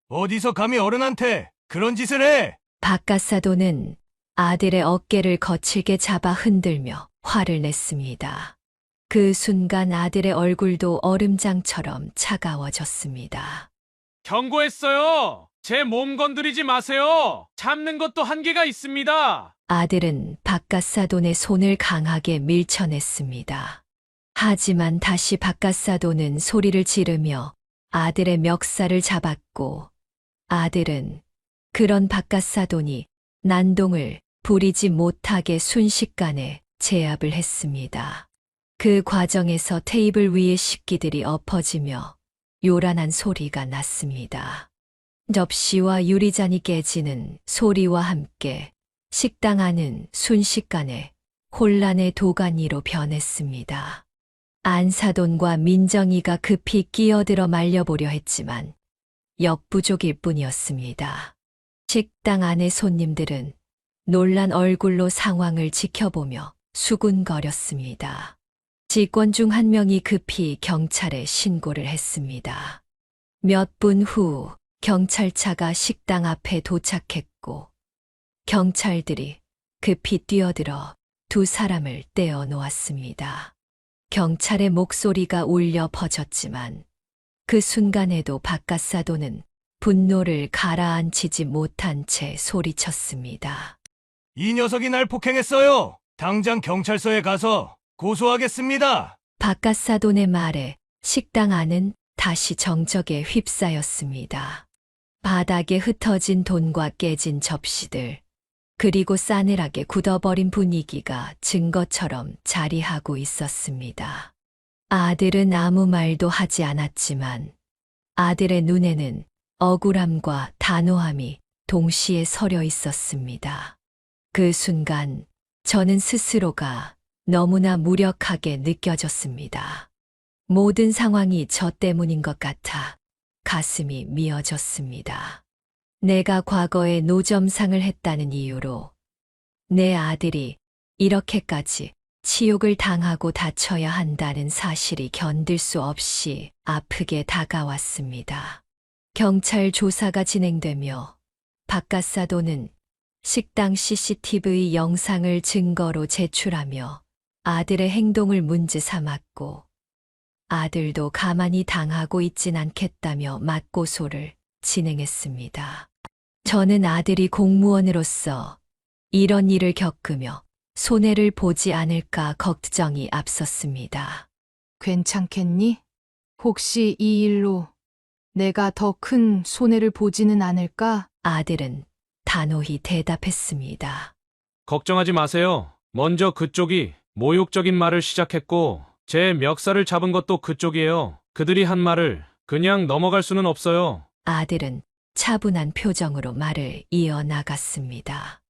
어디서 감히 어른한테 그런 짓을 해? 바깥 사돈은 아들의 어깨를 거칠게 잡아 흔들며 화를 냈습니다. 그 순간 아들의 얼굴도 얼음장처럼 차가워졌습니다. 경고했어요. 제 몸 건드리지 마세요. 잡는 것도 한계가 있습니다. 아들은 바깥사돈의 손을 강하게 밀쳐냈습니다. 하지만 다시 바깥사돈은 소리를 지르며 아들의 멱살을 잡았고 아들은 그런 바깥사돈이 난동을 부리지 못하게 순식간에 제압을 했습니다. 그 과정에서 테이블 위의 식기들이 엎어지며 요란한 소리가 났습니다. 접시와 유리잔이 깨지는 소리와 함께 식당 안은 순식간에 혼란의 도가니로 변했습니다. 안사돈과 민정이가 급히 끼어들어 말려보려 했지만 역부족일 뿐이었습니다. 식당 안의 손님들은 놀란 얼굴로 상황을 지켜보며 수군거렸습니다. 직원 중 한 명이 급히 경찰에 신고를 했습니다. 몇 분 후 경찰차가 식당 앞에 도착했고 경찰들이 급히 뛰어들어 두 사람을 떼어 놓았습니다. 경찰의 목소리가 울려 퍼졌지만 그 순간에도 바깥사돈은 분노를 가라앉히지 못한 채 소리쳤습니다. 이 녀석이 날 폭행했어요. 당장 경찰서에 가서 고소하겠습니다. 바깥사돈의 말에 식당 안은 다시 정적에 휩싸였습니다. 바닥에 흩어진 돈과 깨진 접시들, 그리고 싸늘하게 굳어버린 분위기가 증거처럼 자리하고 있었습니다. 아들은 아무 말도 하지 않았지만 아들의 눈에는 억울함과 단호함이 동시에 서려 있었습니다. 그 순간 저는 스스로가 너무나 무력하게 느껴졌습니다. 모든 상황이 저 때문인 것 같아 가슴이 미어졌습니다. 내가 과거에 노점상을 했다는 이유로 내 아들이 이렇게까지 치욕을 당하고 다쳐야 한다는 사실이 견딜 수 없이 아프게 다가왔습니다. 경찰 조사가 진행되며 바깥사돈은 식당 CCTV 영상을 증거로 제출하며 아들의 행동을 문제 삼았고 아들도 가만히 당하고 있진 않겠다며 맞고소를 진행했습니다. 저는 아들이 공무원으로서 이런 일을 겪으며 손해를 보지 않을까 걱정이 앞섰습니다. 괜찮겠니? 혹시 이 일로 내가 더 큰 손해를 보지는 않을까? 아들은 단호히 대답했습니다. 걱정하지 마세요. 먼저 그쪽이 모욕적인 말을 시작했고 제 멱살을 잡은 것도 그쪽이에요. 그들이 한 말을 그냥 넘어갈 수는 없어요. 아들은 차분한 표정으로 말을 이어나갔습니다.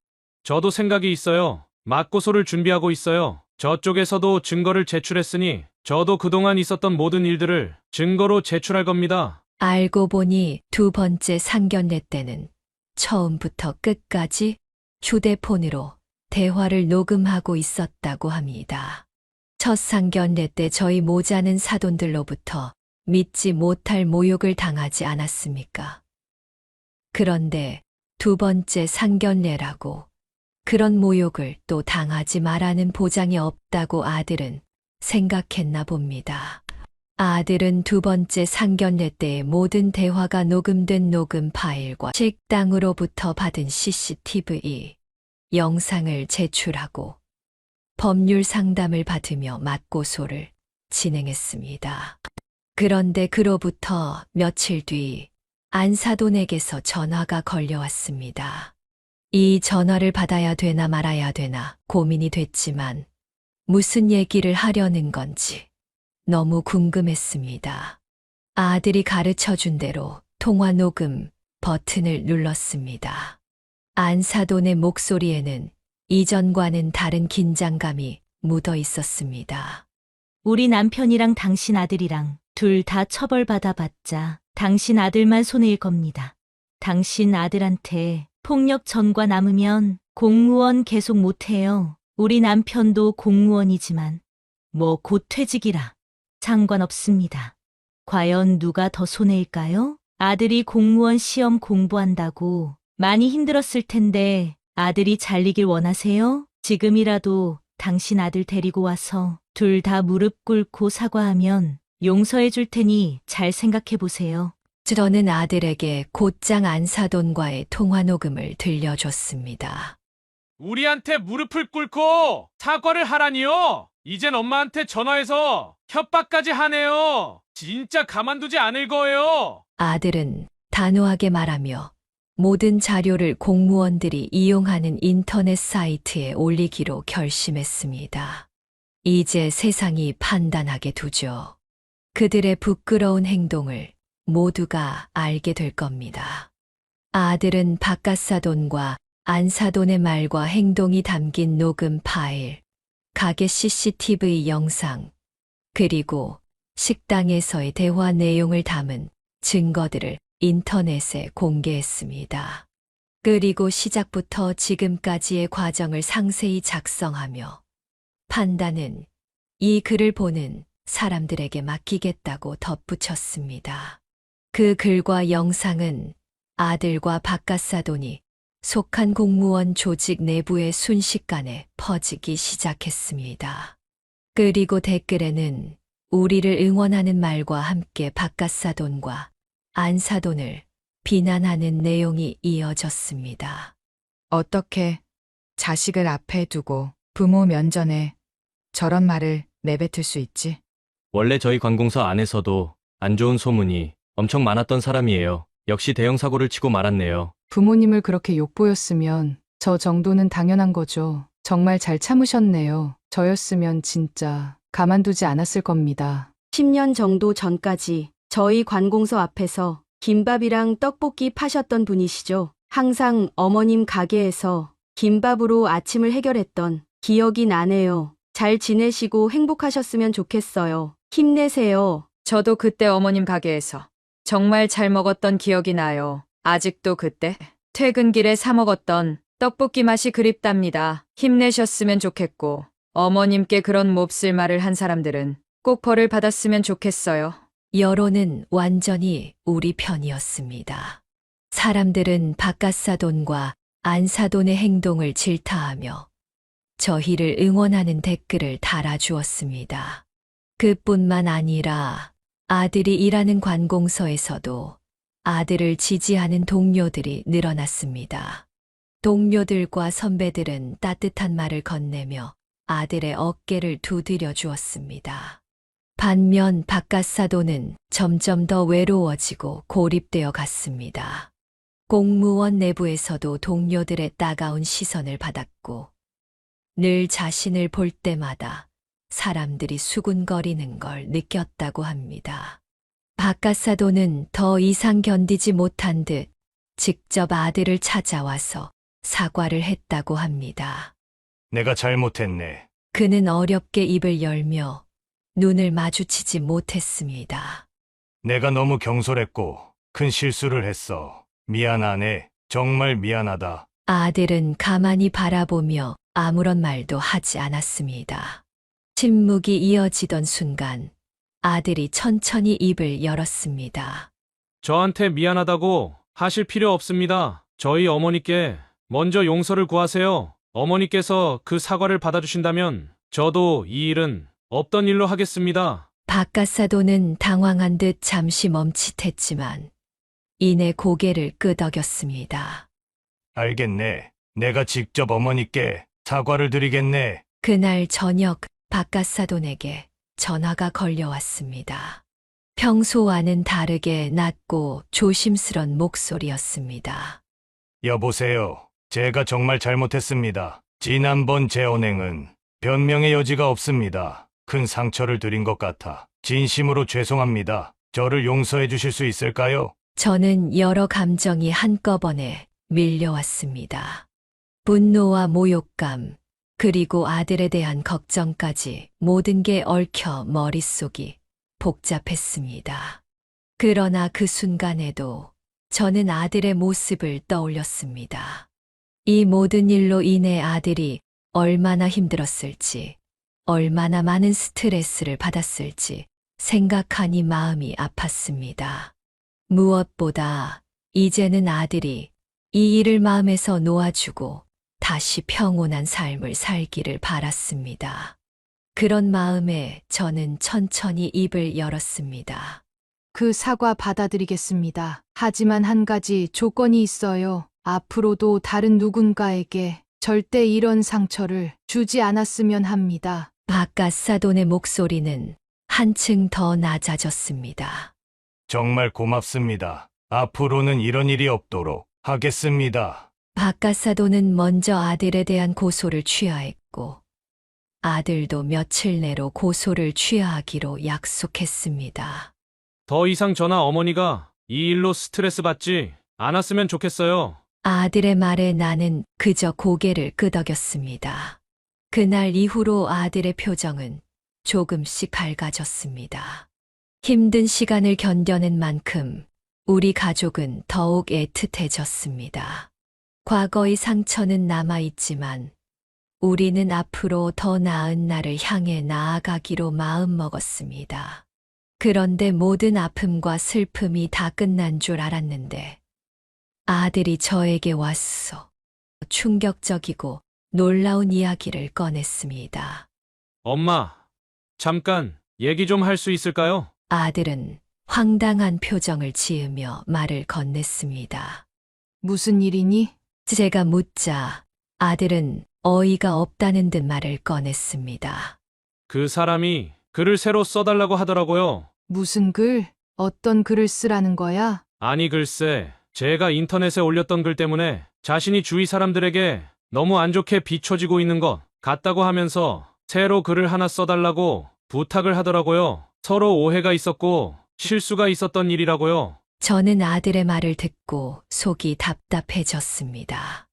저도 생각이 있어요. 맞고소를 준비하고 있어요. 저쪽에서도 증거를 제출했으니 저도 그동안 있었던 모든 일들을 증거로 제출할 겁니다. 알고 보니 두 번째 상견례 때는 처음부터 끝까지 휴대폰으로 대화를 녹음하고 있었다고 합니다. 첫 상견례 때 저희 모자는 사돈들로부터 믿지 못할 모욕을 당하지 않았습니까? 그런데 두 번째 상견례라고 그런 모욕을 또 당하지 말라는 보장이 없다고 아들은 생각했나 봅니다. 아들은 두 번째 상견례 때의 모든 대화가 녹음된 녹음 파일과 식당으로부터 받은 CCTV 영상을 제출하고 법률 상담을 받으며 맞고소를 진행했습니다. 그런데 그로부터 며칠 뒤 안사돈에게서 전화가 걸려왔습니다. 이 전화를 받아야 되나 말아야 되나 고민이 됐지만 무슨 얘기를 하려는 건지 너무 궁금했습니다. 아들이 가르쳐준 대로 통화 녹음 버튼을 눌렀습니다. 안사돈의 목소리에는 이전과는 다른 긴장감이 묻어 있었습니다. 우리 남편이랑 당신 아들이랑 둘 다 처벌받아봤자 당신 아들만 손해일 겁니다. 당신 아들한테 폭력 전과 남으면 공무원 계속 못해요. 우리 남편도 공무원이지만 뭐 곧 퇴직이라 상관없습니다. 과연 누가 더 손해일까요? 아들이 공무원 시험 공부한다고 많이 힘들었을 텐데 아들이 잘리길 원하세요? 지금이라도 당신 아들 데리고 와서 둘 다 무릎 꿇고 사과하면 용서해 줄 테니 잘 생각해 보세요. 저는 아들에게 곧장 안사돈과의 통화 녹음을 들려줬습니다. 우리한테 무릎을 꿇고 사과를 하라니요? 이젠 엄마한테 전화해서 협박까지 하네요. 진짜 가만두지 않을 거예요. 아들은 단호하게 말하며 모든 자료를 공무원들이 이용하는 인터넷 사이트에 올리기로 결심했습니다. 이제 세상이 판단하게 두죠. 그들의 부끄러운 행동을 모두가 알게 될 겁니다. 아들은 박가사돈과 안사돈의 말과 행동이 담긴 녹음 파일, 가게 CCTV 영상, 그리고 식당에서의 대화 내용을 담은 증거들을 인터넷에 공개했습니다. 그리고 시작부터 지금까지의 과정을 상세히 작성하며 판단은 이 글을 보는 사람들에게 맡기겠다고 덧붙였습니다. 그 글과 영상은 아들과 박가사돈이 속한 공무원 조직 내부에 순식간에 퍼지기 시작했습니다. 그리고 댓글에는 우리를 응원하는 말과 함께 박가사돈과 안사돈을 비난하는 내용이 이어졌습니다. 어떻게 자식을 앞에 두고 부모 면전에 저런 말을 내뱉을 수 있지? 원래 저희 관공서 안에서도 안 좋은 소문이 엄청 많았던 사람이에요. 역시 대형 사고를 치고 말았네요. 부모님을 그렇게 욕보였으면 저 정도는 당연한 거죠. 정말 잘 참으셨네요. 저였으면 진짜 가만두지 않았을 겁니다. 10년 정도 전까지 저희 관공서 앞에서 김밥이랑 떡볶이 파셨던 분이시죠. 항상 어머님 가게에서 김밥으로 아침을 해결했던 기억이 나네요. 잘 지내시고 행복하셨으면 좋겠어요. 힘내세요. 저도 그때 어머님 가게에서 정말 잘 먹었던 기억이 나요. 아직도 그때 퇴근길에 사 먹었던 떡볶이 맛이 그립답니다. 힘내셨으면 좋겠고 어머님께 그런 몹쓸 말을 한 사람들은 꼭 벌을 받았으면 좋겠어요. 여론은 완전히 우리 편이었습니다. 사람들은 박가사돈과 안사돈의 행동을 질타하며 저희를 응원하는 댓글을 달아주었습니다. 그뿐만 아니라 아들이 일하는 관공서에서도 아들을 지지하는 동료들이 늘어났습니다. 동료들과 선배들은 따뜻한 말을 건네며 아들의 어깨를 두드려 주었습니다. 반면 박가사돈은 점점 더 외로워지고 고립되어 갔습니다. 공무원 내부에서도 동료들의 따가운 시선을 받았고 늘 자신을 볼 때마다 사람들이 수군거리는 걸 느꼈다고 합니다. 박가사돈은 더 이상 견디지 못한 듯 직접 아들을 찾아와서 사과를 했다고 합니다. 내가 잘못했네. 그는 어렵게 입을 열며 눈을 마주치지 못했습니다. 내가 너무 경솔했고 큰 실수를 했어. 미안하네. 정말 미안하다. 아들은 가만히 바라보며 아무런 말도 하지 않았습니다. 침묵이 이어지던 순간 아들이 천천히 입을 열었습니다. 저한테 미안하다고 하실 필요 없습니다. 저희 어머니께 먼저 용서를 구하세요. 어머니께서 그 사과를 받아주신다면 저도 이 일은 없던 일로 하겠습니다. 박가사돈은 당황한 듯 잠시 멈칫했지만 이내 고개를 끄덕였습니다. 알겠네. 내가 직접 어머니께 사과를 드리겠네. 그날 저녁 박가사돈에게 전화가 걸려왔습니다. 평소와는 다르게 낮고 조심스런 목소리였습니다. 여보세요. 제가 정말 잘못했습니다. 지난번 제 언행은 변명의 여지가 없습니다. 큰 상처를 드린 것 같아 진심으로 죄송합니다. 저를 용서해 주실 수 있을까요? 저는 여러 감정이 한꺼번에 밀려왔습니다. 분노와 모욕감, 그리고 아들에 대한 걱정까지 모든 게 얽혀 머릿속이 복잡했습니다. 그러나 그 순간에도 저는 아들의 모습을 떠올렸습니다. 이 모든 일로 인해 아들이 얼마나 힘들었을지, 얼마나 많은 스트레스를 받았을지 생각하니 마음이 아팠습니다. 무엇보다 이제는 아들이 이 일을 마음에서 놓아주고 다시 평온한 삶을 살기를 바랐습니다. 그런 마음에 저는 천천히 입을 열었습니다. 그 사과 받아들이겠습니다. 하지만 한 가지 조건이 있어요. 앞으로도 다른 누군가에게 절대 이런 상처를 주지 않았으면 합니다. 바깥사돈의 목소리는 한층 더 낮아졌습니다. 정말 고맙습니다. 앞으로는 이런 일이 없도록 하겠습니다. 바깥사돈은 먼저 아들에 대한 고소를 취하했고 아들도 며칠 내로 고소를 취하하기로 약속했습니다. 더 이상 저나 어머니가 이 일로 스트레스 받지 않았으면 좋겠어요. 아들의 말에 나는 그저 고개를 끄덕였습니다. 그날 이후로 아들의 표정은 조금씩 밝아졌습니다. 힘든 시간을 견뎌낸 만큼 우리 가족은 더욱 애틋해졌습니다. 과거의 상처는 남아있지만 우리는 앞으로 더 나은 날을 향해 나아가기로 마음먹었습니다. 그런데 모든 아픔과 슬픔이 다 끝난 줄 알았는데 아들이 저에게 왔어. 충격적이고 놀라운 이야기를 꺼냈습니다. 엄마, 잠깐 얘기 좀 할 수 있을까요? 아들은 황당한 표정을 지으며 말을 건넸습니다. 무슨 일이니? 제가 묻자 아들은 어이가 없다는 듯 말을 꺼냈습니다. 그 사람이 글을 새로 써달라고 하더라고요. 무슨 글? 어떤 글을 쓰라는 거야? 아니 글쎄, 제가 인터넷에 올렸던 글 때문에 자신이 주위 사람들에게 너무 안 좋게 비춰지고 있는 것 같다고 하면서 새로 글을 하나 써달라고 부탁을 하더라고요. 서로 오해가 있었고 실수가 있었던 일이라고요. 저는 아들의 말을 듣고 속이 답답해졌습니다.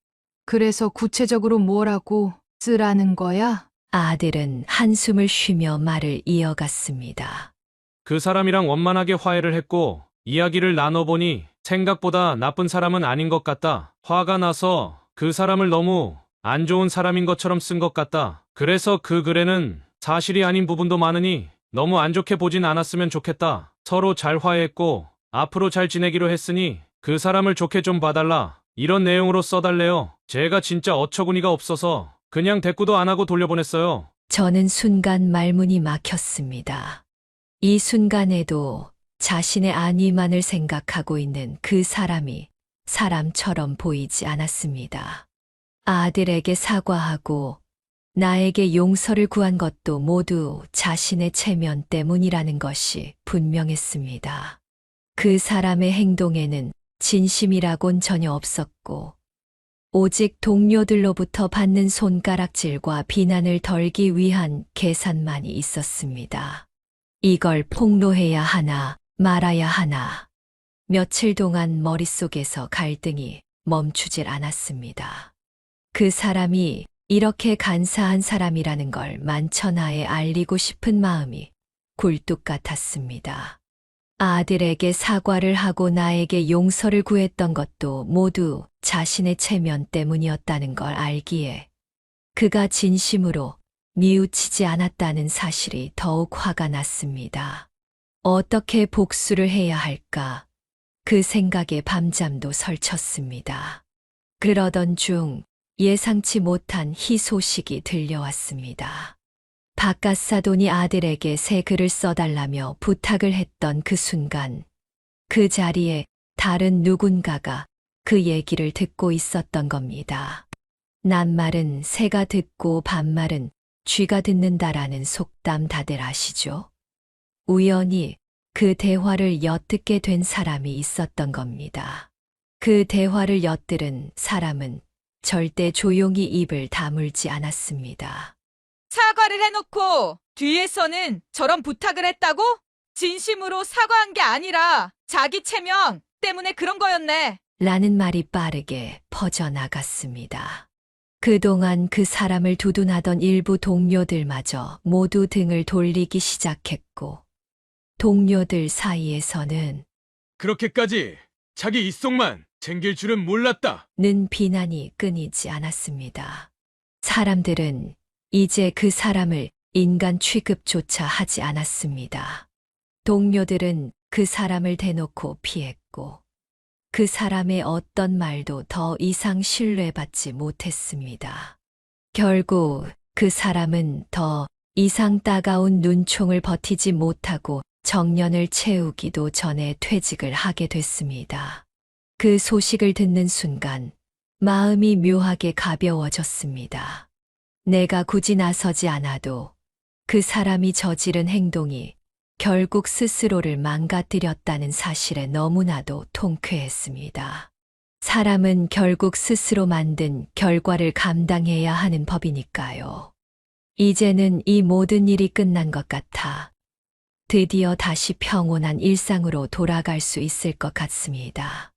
그래서 구체적으로 뭐라고 쓰라는 거야? 아들은 한숨을 쉬며 말을 이어갔습니다. 그 사람이랑 원만하게 화해를 했고 이야기를 나눠보니 생각보다 나쁜 사람은 아닌 것 같다. 화가 나서 그 사람을 너무 안 좋은 사람인 것처럼 쓴 것 같다. 그래서 그 글에는 사실이 아닌 부분도 많으니 너무 안 좋게 보진 않았으면 좋겠다. 서로 잘 화해했고 앞으로 잘 지내기로 했으니 그 사람을 좋게 좀 봐달라. 이런 내용으로 써달래요. 제가 진짜 어처구니가 없어서 그냥 대꾸도 안 하고 돌려보냈어요. 저는 순간 말문이 막혔습니다. 이 순간에도 자신의 안위만을 생각하고 있는 그 사람이 사람처럼 보이지 않았습니다. 아들에게 사과하고 나에게 용서를 구한 것도 모두 자신의 체면 때문이라는 것이 분명했습니다. 그 사람의 행동에는 진심이라곤 전혀 없었고 오직 동료들로부터 받는 손가락질과 비난을 덜기 위한 계산만이 있었습니다. 이걸 폭로해야 하나 말아야 하나. 며칠 동안 머릿속에서 갈등이 멈추질 않았습니다. 그 사람이 이렇게 간사한 사람이라는 걸 만천하에 알리고 싶은 마음이 굴뚝 같았습니다. 아들에게 사과를 하고 나에게 용서를 구했던 것도 모두 자신의 체면 때문이었다는 걸 알기에 그가 진심으로 뉘우치지 않았다는 사실이 더욱 화가 났습니다. 어떻게 복수를 해야 할까? 그 생각에 밤잠도 설쳤습니다. 그러던 중 예상치 못한 희소식이 들려왔습니다. 바깥사돈이 아들에게 새 글을 써달라며 부탁을 했던 그 순간 그 자리에 다른 누군가가 그 얘기를 듣고 있었던 겁니다. 낱말은 새가 듣고 반말은 쥐가 듣는다라는 속담 다들 아시죠? 우연히 그 대화를 엿듣게 된 사람이 있었던 겁니다. 그 대화를 엿들은 사람은 절대 조용히 입을 다물지 않았습니다. 사과를 해놓고 뒤에서는 저런 부탁을 했다고? 진심으로 사과한 게 아니라 자기 체면 때문에 그런 거였네. 라는 말이 빠르게 퍼져나갔습니다. 그동안 그 사람을 두둔하던 일부 동료들마저 모두 등을 돌리기 시작했고 동료들 사이에서는 그렇게까지 자기 입속만 챙길 줄은 몰랐다. 는 비난이 끊이지 않았습니다. 사람들은 이제 그 사람을 인간 취급조차 하지 않았습니다. 동료들은 그 사람을 대놓고 피했고 그 사람의 어떤 말도 더 이상 신뢰받지 못했습니다. 결국 그 사람은 더 이상 따가운 눈총을 버티지 못하고 정년을 채우기도 전에 퇴직을 하게 됐습니다. 그 소식을 듣는 순간 마음이 묘하게 가벼워졌습니다. 내가 굳이 나서지 않아도 그 사람이 저지른 행동이 결국 스스로를 망가뜨렸다는 사실에 너무나도 통쾌했습니다. 사람은 결국 스스로 만든 결과를 감당해야 하는 법이니까요. 이제는 이 모든 일이 끝난 것 같아 드디어 다시 평온한 일상으로 돌아갈 수 있을 것 같습니다.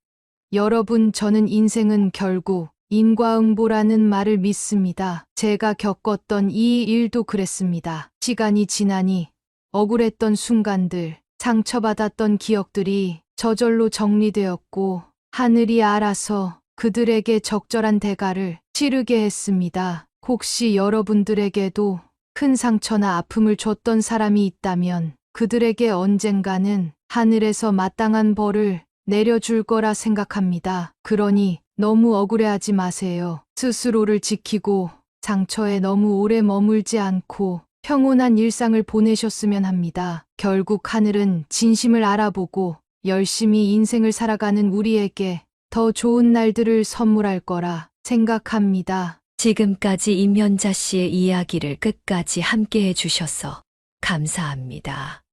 여러분, 저는 인생은 결국 인과응보라는 말을 믿습니다. 제가 겪었던 이 일도 그랬습니다. 시간이 지나니 억울했던 순간들, 상처받았던 기억들이 저절로 정리되었고 하늘이 알아서 그들에게 적절한 대가를 치르게 했습니다. 혹시 여러분들에게도 큰 상처나 아픔을 줬던 사람이 있다면 그들에게 언젠가는 하늘에서 마땅한 벌을 내려줄 거라 생각합니다. 그러니 너무 억울해하지 마세요. 스스로를 지키고 상처에 너무 오래 머물지 않고 평온한 일상을 보내셨으면 합니다. 결국 하늘은 진심을 알아보고 열심히 인생을 살아가는 우리에게 더 좋은 날들을 선물할 거라 생각합니다. 지금까지 임연자 씨의 이야기를 끝까지 함께 해주셔서 감사합니다.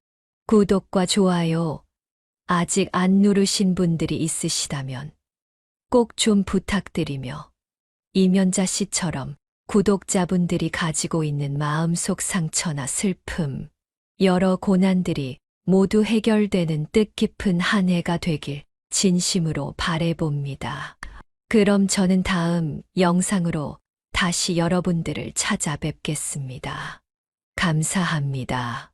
구독과 좋아요 아직 안 누르신 분들이 있으시다면 꼭 좀 부탁드리며 임연자 씨처럼 구독자분들이 가지고 있는 마음속 상처나 슬픔, 여러 고난들이 모두 해결되는 뜻깊은 한 해가 되길 진심으로 바라봅니다. 그럼 저는 다음 영상으로 다시 여러분들을 찾아뵙겠습니다. 감사합니다.